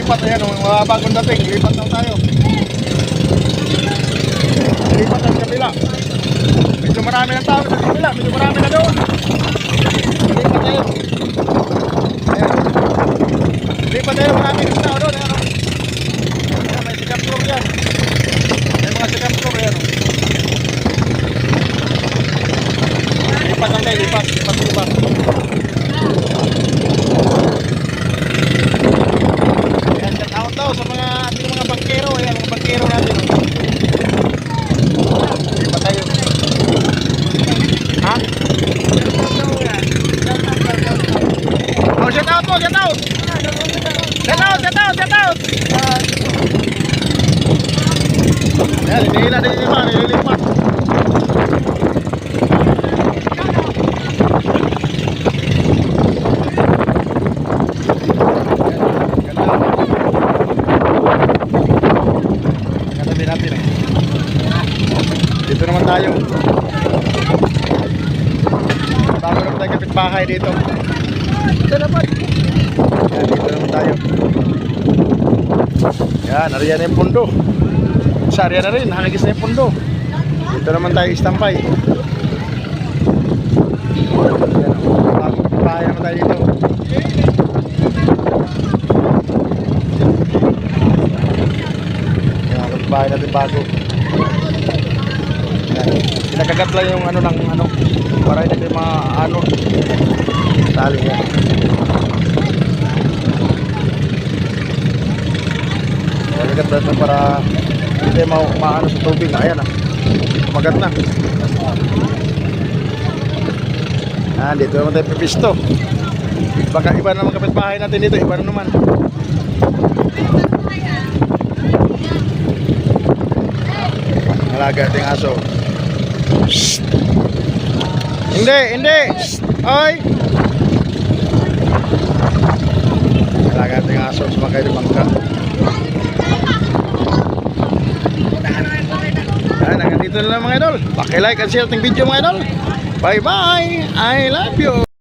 lipat. Ayan, mga bagong dating. Lipat lang tayo. Lipat sa kabila. Medyo marami ng tao sa kabila. Medyo marami na doon. Lipat tayo. Ayan. Lipat tayo. Marami ng tao doon. Ayan. Ayan, may second floor yan. May mga second floor yan. Lipat lang tayo. Lipat. Lipat. Ayan, check out daw sa mga ating mga bangkero. Ayan, mga bangkero natin. Lipat tayo. Ha? Oh, shout out po, shout out! Shout out, shout out, shout out! Ayan, hinihila din yung iba, nililipat. Katabi natin eh. Dito naman tayo. Bago naman tayo kapitbahay dito. Dito naman. Yan, dito naman tayo. Yan, nariyan na yung pundo. Sariya na rin, hanagis na yung pundo. Dito naman tayo istampay. Yan, bago kapitbahay naman tayo dito. Yan, kapitbahay natin bago. Pinakagat lang yung ano ng ano para hindi mga ano tali yan. Pinakagat lang para hindi maano sa tubig. Ayan ah, kumagat na. Dito naman tayo pipisto. Baka iba naman kapitbahay natin dito, iba na naman. Alaga ating aso. Shhh. Hindi. Shhh. Oy. Alaga ating aso, sumakay di bangka. Hanggang dito na lang mga idol. Paki-like and share ating video mga idol. Bye bye. I love you.